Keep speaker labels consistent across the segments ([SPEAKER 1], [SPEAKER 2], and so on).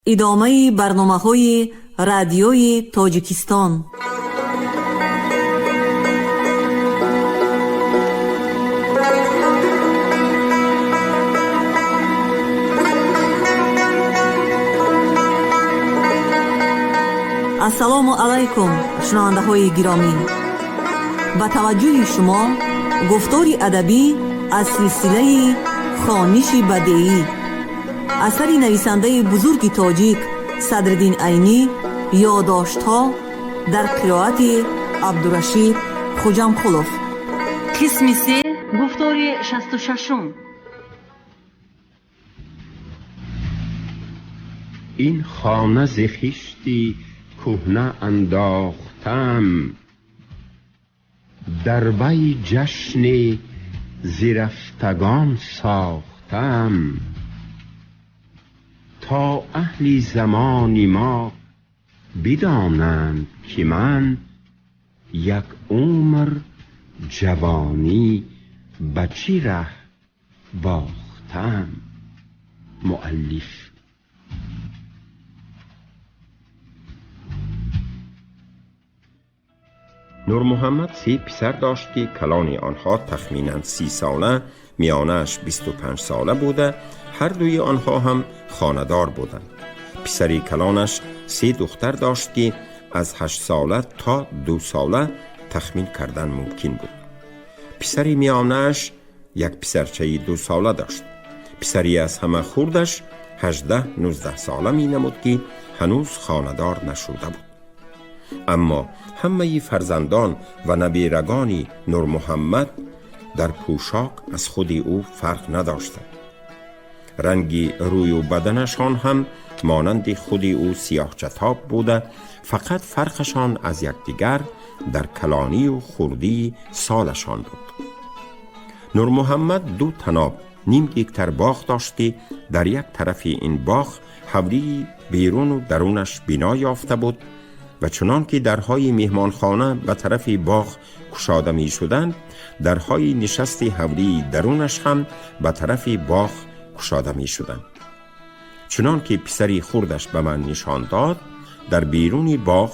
[SPEAKER 1] ادامه برنامه‌های رادیوی تاجیکستان. السلام علیکم شنونده های گرامی، با توجه شما گفتاری ادبی از سلسله خوانش بدیعی اثری نویسنده بزرگ تاجیک صدرالدین عینی، یادداشت‌ها در قرائت عبدالرشید خوجامقلوف. قسم 3، گفتاری 66.
[SPEAKER 2] این خانه ز خشتی کهنه انداختم، در وی جشن زرفتگان ساختم، تا اهل زمان ما بدانند که من یک عمر جوانی به چه ره باختم. مؤلف. نور محمد 3 پسر داشت که کلان آنها تخمینا 30 ساله، میانش 25 ساله بوده. هر دوی آنها هم خاندار بودند. پسری کلانش 3 دختر داشت که از 8 ساله تا 2 ساله تخمین کردن ممکن بود. پسری میانش یک پسرچه 2 ساله داشت. پسری از همه خردش 18-19 ساله می نمود که هنوز خاندار نشده بود. اما همه فرزندان و نبیرگان نور محمد در پوشاک از خود او فرق نداشتند. رنگ روی و بدنشان هم مانند خود او سیاه چتاب بوده، فقط فرقشان از یکدیگر در کلانی و خردی سالشان بود. نور محمد 2 تناب نیم دیکتر باغ داشتی. در یک طرف این باغ حولی بیرون و درونش بنا یافته بود و چنان که درهای مهمانخانه به طرف باغ گشاده می شدند، درهای نشست حولی درونش هم به طرف باغ گشاده می شدند. چنان که پسری خردش به من نشان داد، در بیرون باغ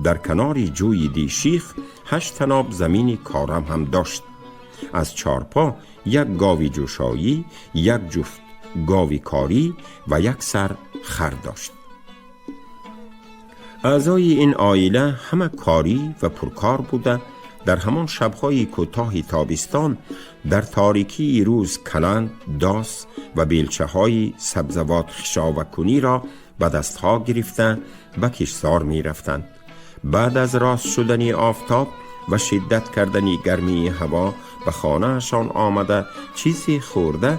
[SPEAKER 2] در کنار جوی دیشیخ 8 تناب زمین کارم هم داشت. از 4 پا یک گاوی جوشایی، یک جفت گاوی کاری و یک سر خر داشت. اعضای این عائله همه کاری و پرکار بوده. در همان شبهای کوتاه تابستان در تاریکی روز کلند، داس و بیلچه های سبزوات خشاوکنی را به دستها گرفته به کشتزار می رفتند. بعد از راست شدن آفتاب و شدت کردن گرمی هوا به خانهشان آمده چیزی خورده،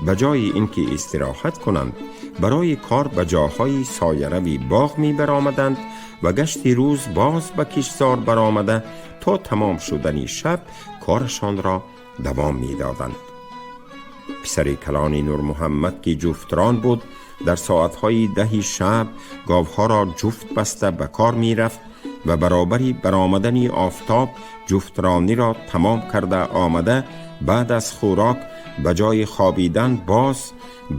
[SPEAKER 2] به جای اینکه استراحت کنند برای کار به جاهای سایروی باغ می برآمدند و گشت روز باز به کشتزار برآمده تا تمام شدن شب کارشان را دوام می دادند. پسر کلان نور محمد که جفتران بود، در ساعتهای 10 شب گاوها را جفت بسته به کار می رفت و برابری برآمدن آفتاب جفترانی را تمام کرده آمده، بعد از خوراک به جای خوابیدن باز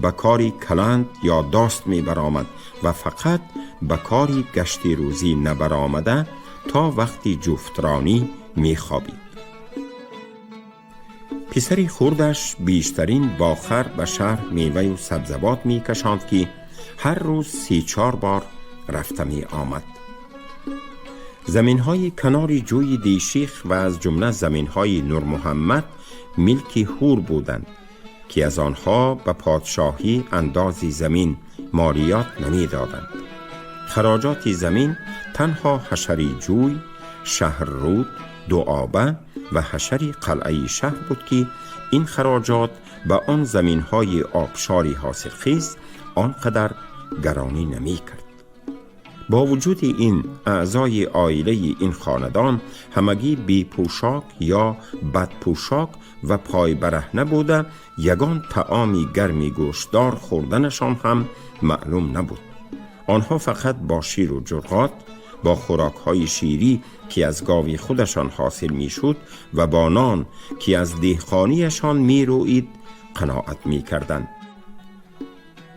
[SPEAKER 2] به کاری کلند یا داست می برآمد و فقط به کاری گشتی روزی نبرآمده تا وقتی جفترانی می خوابید. پسری خردش بیشترین باخر به شهر میوه و سبزوات می کشاند که هر روز 3-4 بار رفته می آمد. زمین‌های کنار جوی دیشیخ و از جمله زمین‌های نور محمد ملک هور بودند که از آنها به پادشاهی اندازی زمین مالیات نمی دادند. خراجات زمین تنها حشری جوی، شهر رود، دوآبه و حشری قلعه شهر بود که این خراجات به آن زمین‌های آبشاری حاصل خیز آنقدر گرانی نمی کرد. با وجود این اعضای عائله این خاندان همگی بی پوشاک یا بد پوشاک و پای برهنه بوده، یگان طعامی گرمی گوشتدار خوردنشان هم معلوم نبود. آنها فقط با شیر و جرقات، با خوراک‌های شیری که از گاوی خودشان حاصل می‌شد و با نان که از دهقانیشان می‌روید قناعت می‌کردند.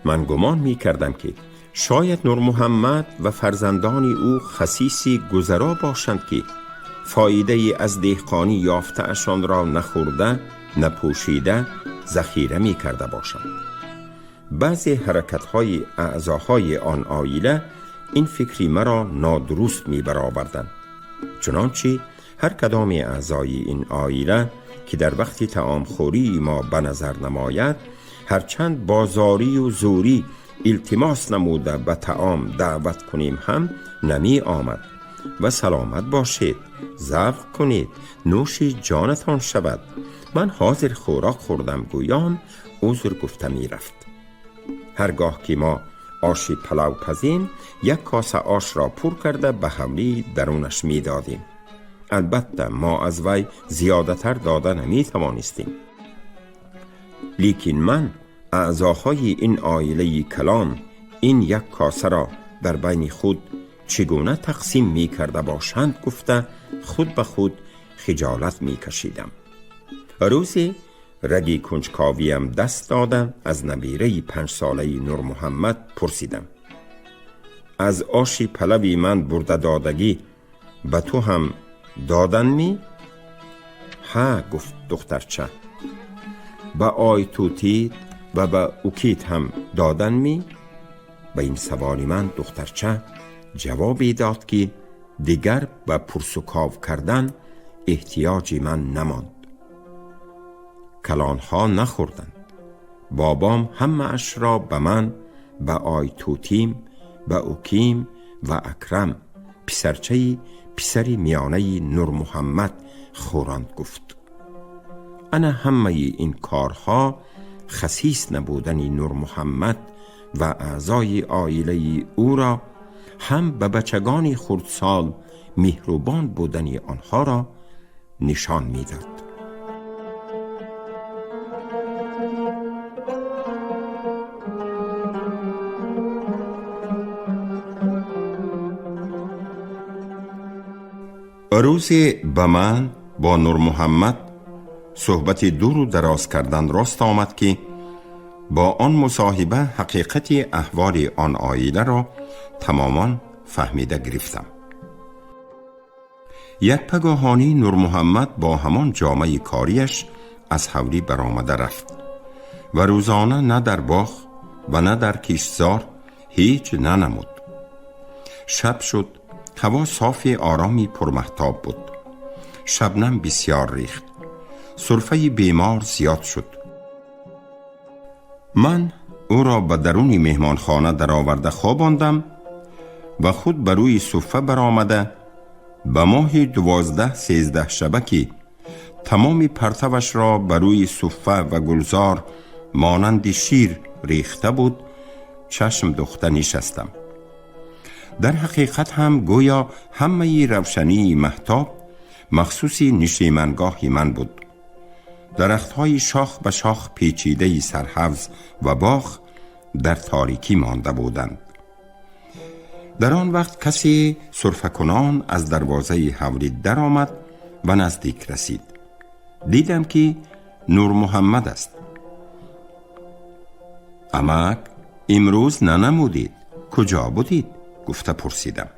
[SPEAKER 2] من گمان می‌کردم که شاید نور محمد و فرزندان او خسیسی گذرا باشند که فایده ای از دهقانی یافته اشان را نخورده نپوشیده ذخیره می کرده باشند. بعضی حرکت‌های اعضاهای آن عائله این فکری مرا نادرست می برآوردند. چنانچه هر کدام اعضای این عائله که در وقت طعام خوری ما به نظر نماید، هرچند بازاری و زوری التماس نموده به طعام دعوت کنیم هم نمی آمد و سلامت باشید، ذوق کنید، نوش جانتان شود، من حاضر خوراک خوردم گویان عذر گفته می رفت. هرگاه که ما آشی پلو پزیم، یک کاسه آش را پر کرده به حولی درونش می دادیم. البته ما از وی زیادتر داده نمی توانستیم. لیکن من اعضاهای این عائله کلان این یک کاسه را در بین خود چگونه تقسیم می کرده باشند گفته خود به خود خجالت می کشیدم. روزی رگی کنجکاویم دست دادم، از نبیره 5 ساله نور محمد پرسیدم: از آشی پلوی من برده دادگی به تو هم دادن می؟ ها گفت دخترچه. به آی توتید و به اوکیت هم دادن می؟ به این سوال من دخترچه جوابی داد که دیگر به پرسکاو کردن احتیاجی من نماند. کلانها نخوردند. بابام همه اش را به من، به آی توتیم، به اوکیم و اکرم پسرچه پسری میانه نور محمد خوراند گفت. انا همه این کارها خسیس نبودن نور محمد و اعضای عائله او را، هم به بچگان خردسال مهربان بودن آنها را نشان میداد. روزی به من با نور محمد صحبت دور و دراز کردن راست آمد که با آن مصاحبه حقیقت احوال آن عائله را تماما فهمیده گرفتم. یک پگاهانی نور محمد با همان جامه کاریش از حولی برآمده رفت و روزانه نه در باغ و نه در کشتزار هیچ ننمود. شب شد، هوا صاف آرامی پرمهتاب بود. شبنم بسیار ریخت. سرفه بیمار زیاد شد. من او را به درون مهمانخانه در آورده خواباندم و خود بر روی صفه برآمده به ماه 12-13 شبه که تمام پرتوش را بر روی صفه و گلزار مانند شیر ریخته بود چشم دوخته نشستم. در حقیقت هم گویا همه روشنی مهتاب مخصوصی نشیمنگاه من بود. درختهای شاخ به شاخ پیچیده سرحوض و باغ در تاریکی مانده بودند. در آن وقت کسی سرفه کنان از دروازه حولی در آمد و نزدیک رسید. دیدم که نور محمد است. امک امروز ننمودید، کجا بودید؟ گفته پرسیدم.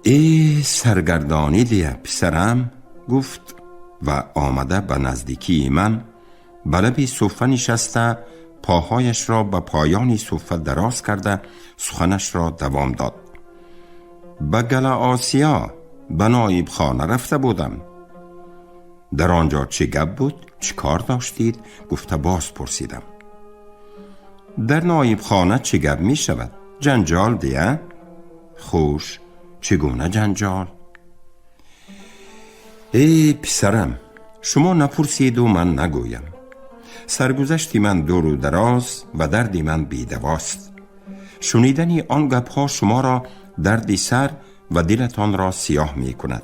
[SPEAKER 2] ای سرگردانی دیه پسرم، گفت و آمده به نزدیکی من به لب صفه نشسته پاهایش را به پایان صفه دراز کرده سخنش را دوام داد. به گل آسیا به نایب خانه رفته بودم. در آنجا چه گپ بود؟ چه کار داشتید؟ گفته باز پرسیدم. در نایب خانه چه گپ می شود؟ جنجال دیه؟ خوش، چگونه جنجال؟ ای پسرم، شما نپرسید و من نگویم. سرگذشتی من دور و دراز و دردی من بیدواست. شنیدنی آن گپ‌ها شما را دردی سر و دلتان را سیاه می کند.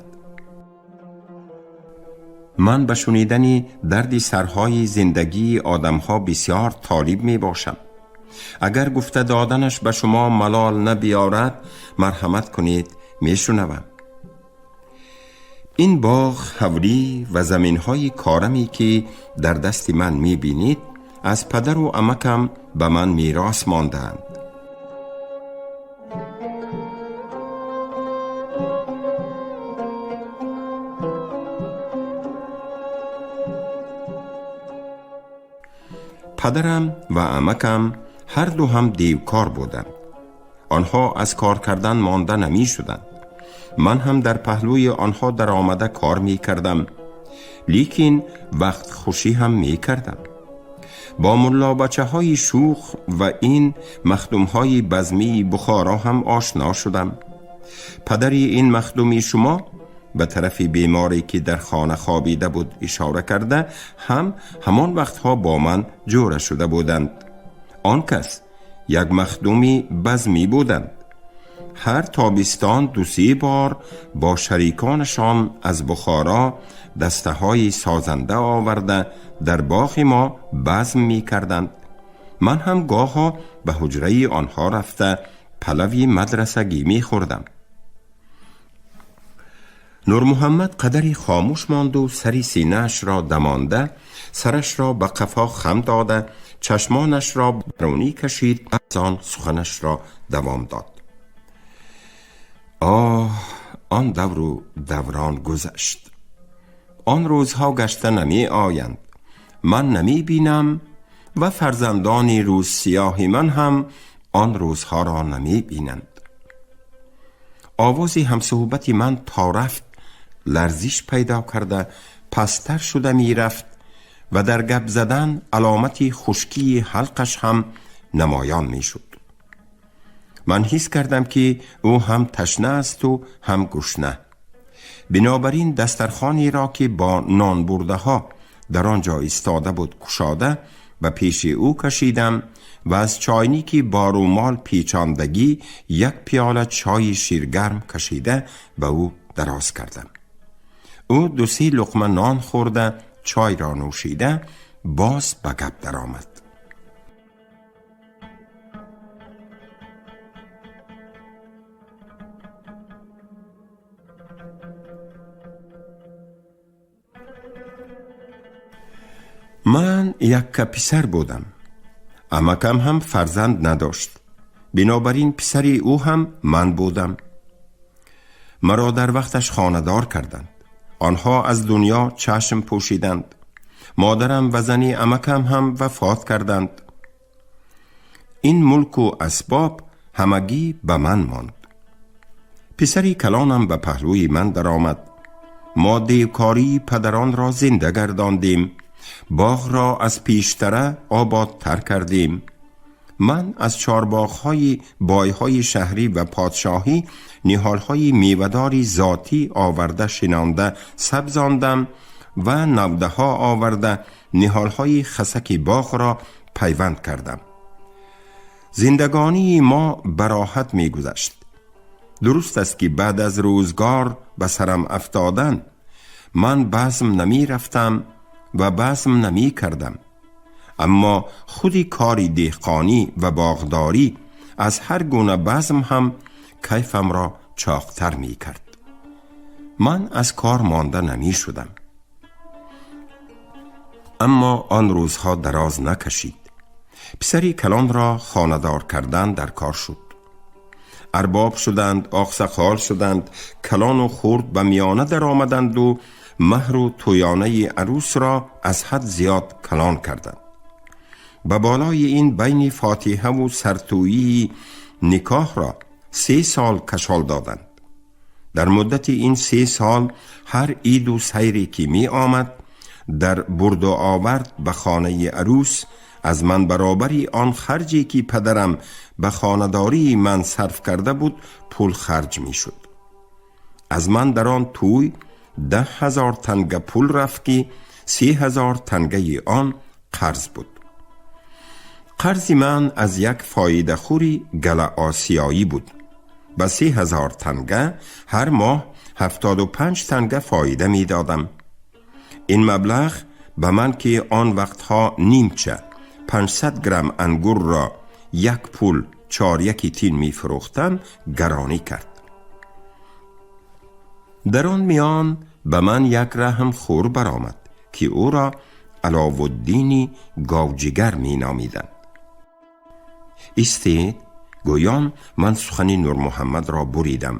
[SPEAKER 2] من به شنیدنی دردی سرهای زندگی آدمها بسیار طالب می باشم. اگر گفته دادنش به شما ملال نبیارد مرحمت کنید می شنوم. این باغ، حولی و زمینهای کارمی که در دست من می بینید از پدر و عمکم به من میراث ماندند. پدرم و عمکم هر دو هم دیوکار بودند. آنها از کار کردن مانده نمی شدند. من هم در پهلوی آنها در آمده کار می کردم، لیکن وقت خوشی هم می کردم. با ملا بچه های شوخ و این مخدوم های بزمی بخارا هم آشنا شدم. پدری این مخدومی شما به طرف بیماری که در خانه خوابیده بود اشاره کرده همان وقتها با من جوره شده بودند. آن کس یک مخدومی بزمی بودند. هر تابستان 2-3 بار با شریکانشان از بخارا دسته های سازنده آورده در باغ ما بزم می کردند. من هم گاها به حجره آنها رفته پلوی مدرسگی می خوردم. نور محمد قدری خاموش ماند و سری سینه‌اش را دمانده، سرش را به قفا خم داده، چشمانش را برونی کشید، از آن سخنش را دوام داد. آن دور و دوران گذشت. آن روزها گشته نمی آیند. من نمی بینم و فرزندان روز سیاه من هم آن روزها را نمی بینند. آوازی همصحبت من تا رفت لرزش پیدا کرده پستر شده می رفت و در گپ زدن علامتی خشکی حلقش هم نمایان می شد. من حس کردم که او هم تشنه است و هم گشنه. بنابراین دسترخوانی را که با نان برده ها در آنجا ایستاده بود کشاده و پیش او کشیدم و از چاینیکی با رومال پیچاندگی یک پیاله چای شیرگرم کشیده به او دراز کردم. او 2-3 لقمه نان خورده چای را نوشیده باز به گپ در آمد. من یک پسر بودم. عمکم هم فرزند نداشت. بنابراین پسری او هم من بودم. مرا در وقتش خانه‌دار کردند. آنها از دنیا چشم پوشیدند. مادرم و زنی عمکم هم وفات کردند. این ملک و اسباب همگی به من ماند. پسری کلانم به پهلوی من در آمد. ما دیوکاری پدران را زنده گرداندیم. باغ را از پیشتره آبادتر کردیم. من از چارباغ‌های بایهای شهری و پادشاهی نهال‌های میوه‌داری ذاتی آورده شنانده سبزاندم و نوده ها آورده نهال‌های خسک باغ را پیوند کردم. زندگانی ما براحت می گذشت. درست است که بعد از روزگار به سرم افتادن من بزم نمی رفتم و بزم نمی کردم، اما خودی کاری دهقانی و باغداری از هر گونه بزم هم کیفم را چاقتر می کرد. من از کار مانده نمی شدم. اما آن روزها دراز نکشید. پسری کلان را خانه‌دار کردن در کار شد. ارباب شدند، آقسخال شدند، کلان و خرد به میانه در آمدند و مهر و تویانه عروس را از حد زیاد کلان کردند. به بالای این بین فاتحه و سرتویی نکاح را 3 سال کشال دادند. در مدت این 3 سال هر عید و سیری که می آمد در برد و آورد به خانه عروس از من برابری آن خرجی که پدرم به خانداری من صرف کرده بود پول خرج می شد. از من در آن توی 10,000 تنگه پول رفت که 3,000 تنگه آن قرض بود. قرض من از یک فایده خوری گل آسیایی بود. به 3,000 تنگه هر ماه 75 تنگه فایده می دادم. این مبلغ به من که آن وقتها نیمچه 500 گرم انگور را یک پول 4 تین می فروختم گرانی کرد. در آن میان به من یک رحم خور برآمد که او را علاوالدین گاوجگر می نامیدند. ایستید گویان من سخن نور محمد را بریدم.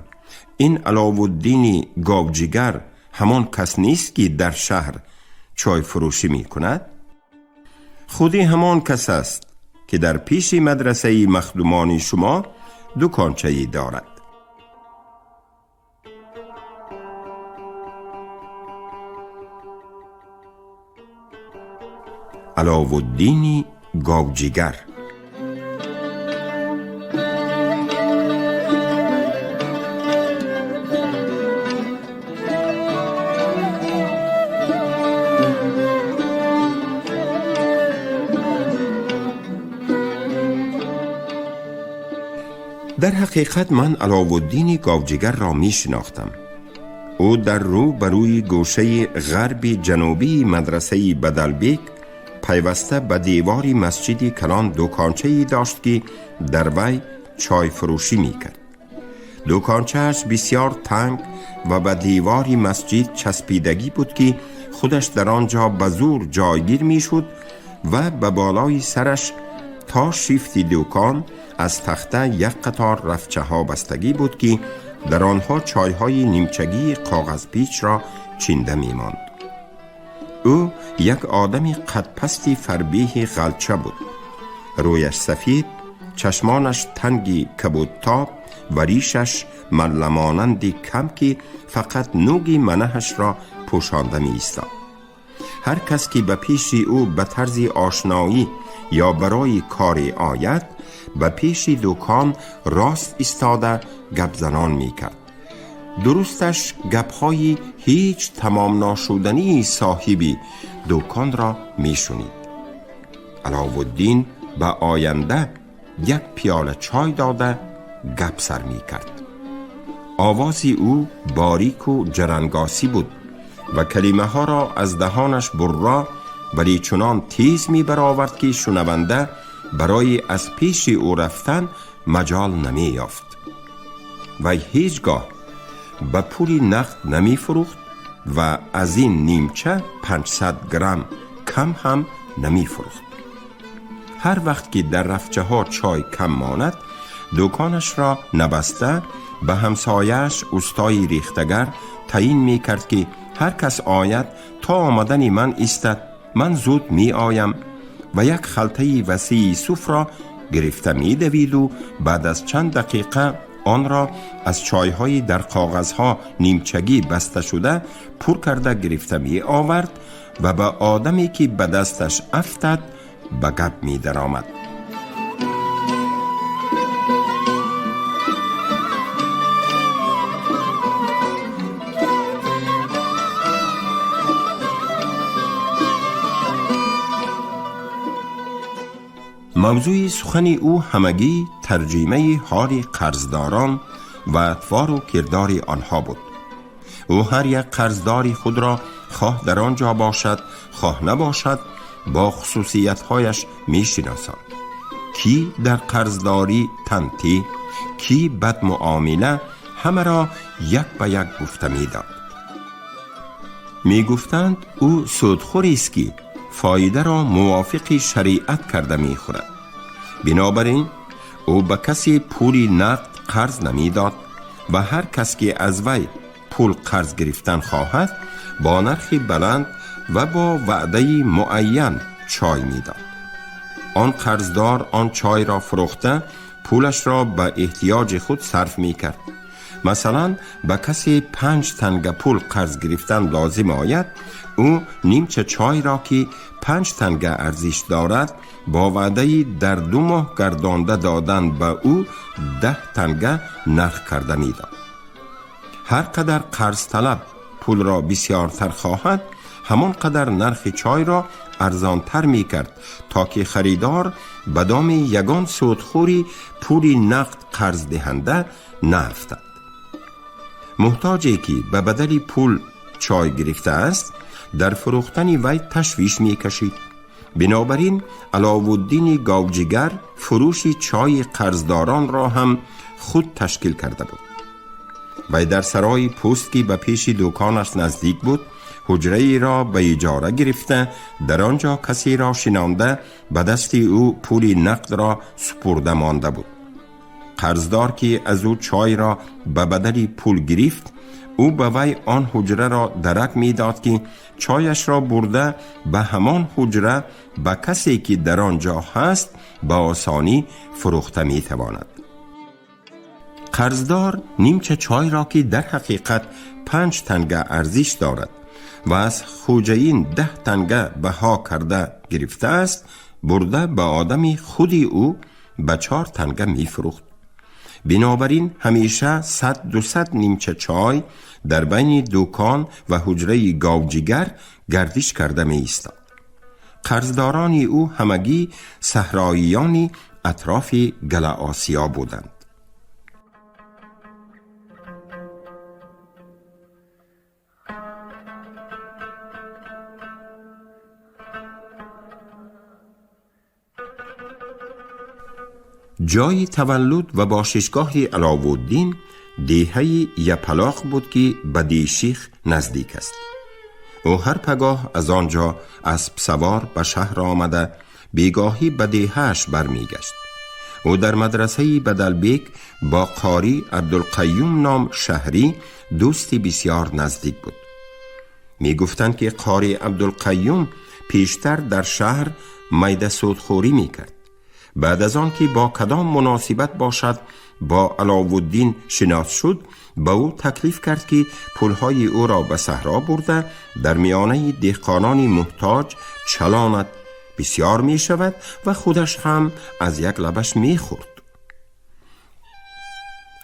[SPEAKER 2] این علاوالدین گاوجگر همان کس نیست که در شهر چای فروشی می کند؟ خودی همان کس است که در پیش مدرسه مخدومان شما دکانچه‌ای دارد. علاوالدین گاوجگر. در حقیقت من علاوالدین گاوجگر را می شناختم. او در رو بروی گوشه غربی جنوبی مدرسه بدلبیک پیوسته به دیواری مسجدی کلان دکانچه‌ای داشت که در وی چای فروشی می کرد. دکانچه‌اش بسیار تنگ و به دیواری مسجد چسبیدگی بود که خودش در آنجا به زور جایگیر می شد و به بالای سرش تا شیفتی دکان از تخته یک قطار رفچه ها بستگی بود که در آنها چایهای نیمچگی کاغذ پیچ را چینده می ماند. او یک آدمی قد پستی فربیه غلچه بود. رویش سفید، چشمانش تنگی کبودتاب و ریشش ملمانندی کم که فقط نوگی منهش را پوشانده می ایستاد. هر کس که به پیش او به طرز آشنایی یا برای کاری آید به پیش دکان راست ایستاده گپ زنان می کرد. درستش گپ‌های هیچ تمام ناشدنی صاحبی دکان را می شنید. علاوالدین به آینده یک پیاله چای داده گپ سر می کرد. آوازی او باریک و جرنگاسی بود و کلمه ها را از دهانش برا ولی چنان تیز می برآورد که شنونده برای از پیش او رفتن مجال نمی یافت. و هیچگاه به پولی نقد نمی فروخت و از این نیمچه 500 گرم کم هم نمی فروخت. هر وقت که در رفچه ها چای کم ماند دکانش را نبسته به همسایش استای ریختگر تعیین می کرد که هر کس آید تا آمدن من ایستد، من زود می آیم و یک خلطه وسیع صوف را گرفته می دوید و بعد از چند دقیقه آن را از چایهای در کاغذها نیمچگی بسته شده پر کرده گرفته می آورد و به آدمی که به دستش افتد به گپ می در آمد. موضوع سخن او همگی ترجمه حال قرضداران و اطوار و کردار آنها بود. او هر یک قرضداری خود را خواه در آنجا باشد خواه نباشد با خصوصیت‌هایش می‌شناساند. کی در قرضداری تنتی، کی بد معامله، همه را یک به یک گفته می‌داد. می‌گفتند او سودخوری است که فایده را موافق شریعت کرده می‌خورد. بنابراین او به کسی پولی نقد قرض نمی‌داد و هر کس که از وی پول قرض گرفتن خواهد با نرخ بلند و با وعده معین چای می‌داد. آن قرضدار آن چای را فروخته پولش را به احتیاج خود صرف می‌کرد. مثلا به کسی 5 تنگه پول قرض گرفتن لازم آید، او نیمچه چای را که 5 تنگه ارزش دارد با وعده در 2 ماه گردانده دادن به او 10 تنگه نرخ کرده می‌داد. هر قدر قرض طلب پول را بسیارتر خواهد همان قدر نرخ چای را ارزانتر می کرد تا که خریدار به دام یگان سودخوری پولی نقد قرض دهنده نیفتد. محتاجی که به بدل پول چای گرفته است در فروختن وی تشویش می کشید. بنابراین علاوالدین گاوجگر فروش چای قرضداران را هم خود تشکیل کرده بود. وی در سرای پست که به پیش دکانش نزدیک بود حجره را به اجاره گرفته در آنجا کسی را شنانده به دست او پول نقد را سپرده مانده بود. قرضدار که از او چای را به بدل پول گرفت، او به وی آن حجره را درک می داد که چایش را برده به همان حجره به کسی که در آنجا هست به آسانی فروخته می تواند. قرضدار نیمچه چای را که در حقیقت 5 تنگه ارزش دارد و از خوجین 10 تنگه بها کرده گرفته است، برده به آدم خودی او به 4 تنگه می فروخت. بنابراین همیشه 100-200 نیمچه چای در بین دکان و حجره گاوجگر گردش کرده می ایستاد. قرضداران او همگی صحراییان اطراف گل آسیا بودند. جای تولد و باششگاه علاوالدین دیهه یپلاق بود که به دیشیخ نزدیک است. او هر پگاه از آنجا اسب سوار به شهر آمده بیگاهی به دیهه‌اش برمیگشت. او در مدرسه بدلبیک با قاری عبدالقیوم نام شهری دوستی بسیار نزدیک بود. می گفتند که قاری عبدالقیوم پیشتر در شهر میده سودخوری می کرد. بعد از آن که با کدام مناسبت باشد با علاوالدین شناس شد، به او تکلیف کرد که پولهای او را به صحرا برده در میانه دهقانان محتاج چلاند بسیار می شود و خودش هم از یک لبش می خورد.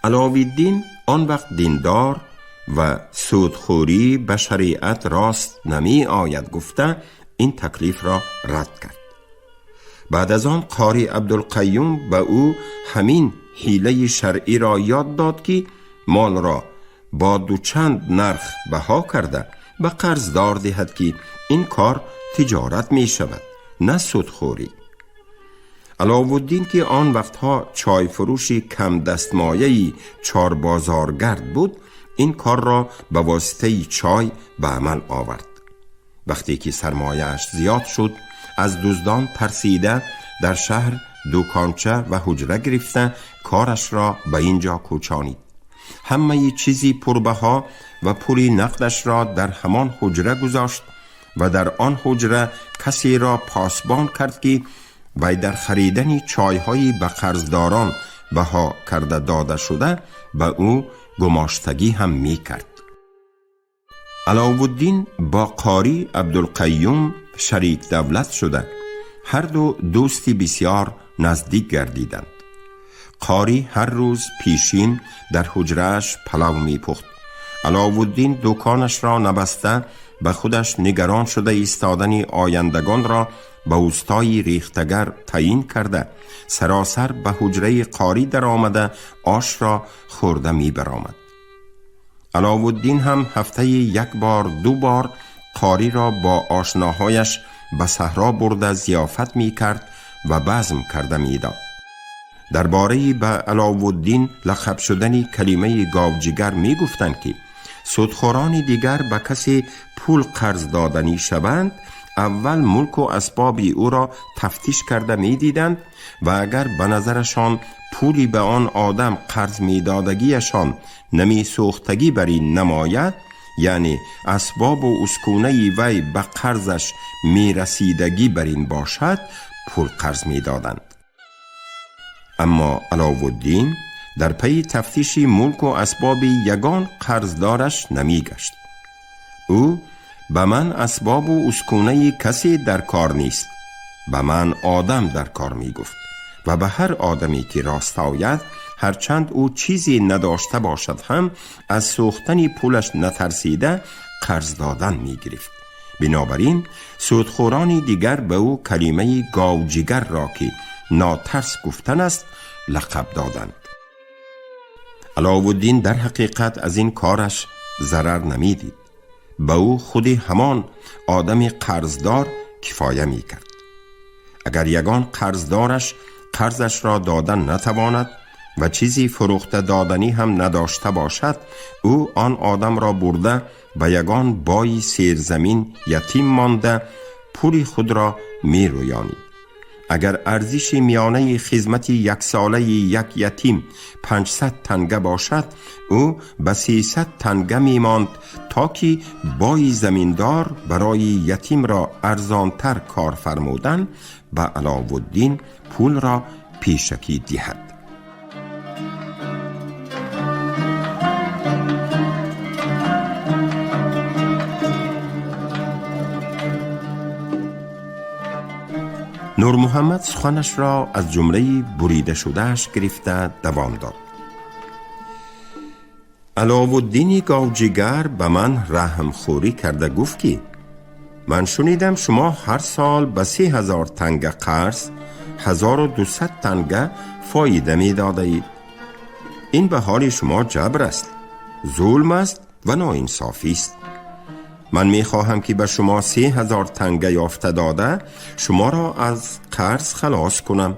[SPEAKER 2] علاوالدین آن وقت دیندار و سودخوری به شریعت راست نمی آید گفته این تکلیف را رد کرد. بعد از آن قاری عبدالقیوم به او همین حیله شرعی را یاد داد که مال را با 2 چند نرخ بها کرده به قرضدار دهد که این کار تجارت می شود، نه سودخوری. علاوالدین که آن وقتها چای فروشی کم دستمایه‌ای 4 بازارگرد بود، این کار را به واسطه چای به عمل آورد. وقتی که سرمایه‌اش زیاد شد، از دزدان ترسیده در شهر دکانچه و حجره گرفته کارش را به اینجا کوچانید. همه چیزی پربها و پولی نقدش را در همان حجره گذاشت و در آن حجره کسی را پاسبان کرد که وی در خریدن چایهایی به قرضداران بها کرده داده شده به او گماشتگی هم می کرد. علاوالدین با قاری عبدالقیوم شریک دولت شده هر دو دوستی بسیار نزدیک گردیدند. قاری هر روز پیشین در حجرهش پلو می پخت. علاوالدین دکانش را نبسته به خودش نگران شده ایستادن آیندگان را به اوستای ریختگر تعیین کرده سراسر به حجره قاری در آمده آش را خورده می برآمد. علاوالدین هم هفته 1 بار 2 بار قاری را با آشناهایش به صحرا برده ضیافت می کرد و بزم کرده می داد. درباره به علاوالدین لقب شدن کلمه گاوجگر می گفتند که سودخوران دیگر به کسی پول قرض دادنی شوند، اول ملک و اسباب او را تفتیش کرده می دیدند و اگر به نظرشان پولی به آن آدم قرض می دادگیشان نمی سوختگی بر این نماید، یعنی اسباب و اسکونه وی به قرضش می رسیدگی بر این باشد، پول قرض می دادند. اما علاوالدین در پی تفتیش ملک و اسباب یگان قرضدارش نمی گشت. او به من اسباب و اسکونه کسی در کار نیست، به من آدم در کار می گفت و به هر آدمی که راست آید هرچند او چیزی نداشته باشد هم از سوختن پولش نترسیده قرض دادن می گرفت. بنابراین سودخوران دیگر به او کلمه گاوجگر را که ناترس گفتن است لقب دادند. علاوالدین در حقیقت از این کارش ضرر نمیدید. به او خود همان آدم قرضدار کفایه می کرد. اگر یگان قرضدارش قرضش را دادن نتواند، و چیزی فروخته دادنی هم نداشته باشد، او آن آدم را برده به یگان بای سیرزمین یتیم مانده پول خود را می رویانید. اگر ارزش میانه خدمت یک ساله یک یتیم 500 تنگه باشد، او به 300 تنگه می ماند تا که بای زمیندار برای یتیم را ارزانتر کار فرمودن به علاوالدین پول را پیشکی دهد. نور محمد سخنش را از جمله بریده شدهش گرفته دوام داد. علاوالدین گاوجگر به من رحم خوری کرده گفت که من شنیدم شما هر سال به 3000 تنگه قرض 1200 تنگه فایده می داده اید. این به حال شما جبر است، ظلم است و ناانصافی است. من می خواهم که به شما 3000 تنگه یافته داده شما را از قرض خلاص کنم،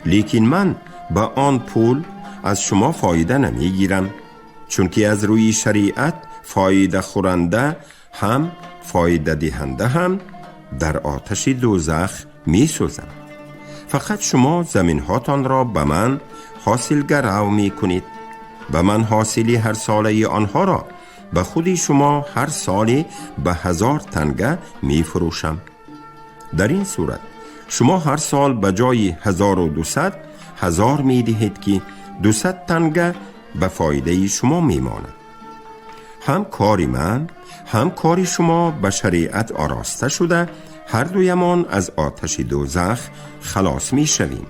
[SPEAKER 2] لیکن من به آن پول از شما فایده نمی گیرم، چون که از روی شریعت فایده خورنده هم فایده دهنده هم در آتش دوزخ می سوزند. فقط شما زمین هاتان را به من حاصل گرو می کنید و من حاصلی هر ساله آنها را به خودی شما هر سالی به 1000 تنگه می فروشم. در این صورت شما هر سال به جای 1200 1000 می دهید که 200 تنگه به فایده شما می ماند. هم کاری من هم کاری شما به شریعت آراسته شده، هر دویمان از آتش دوزخ خلاص می شویم.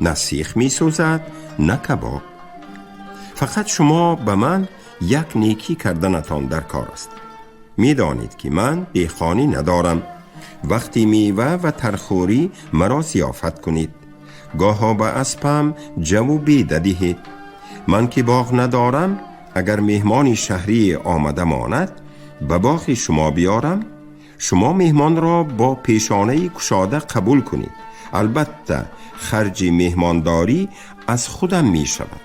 [SPEAKER 2] نه سیخ می سوزد نه کباب. فقط شما به من یک نیکی کردنتان در کار است. می دانید که من دیخانی ندارم. وقتی میوه و ترخوری مرا ضیافت کنید، گاها به اسبم جو بیده دهید. من که باغ ندارم، اگر مهمانی شهری آمده ماند به باغ شما بیارم، شما مهمان را با پیشانه کشاده قبول کنید. البته خرج مهمانداری از خودم می شود.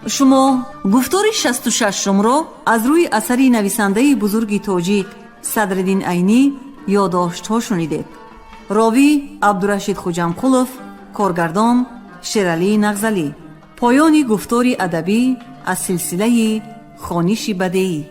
[SPEAKER 1] شما گفتار 66 رو از روی اثری نویسنده بزرگ تاجیک صدرالدین عینی یادداشت‌ها شنیدید. راوی عبدالرشید خوجمقلوف، کارگردان شیرعلی نغزلی. پایان گفتار ادبی از سلسله خوانش بدیعی.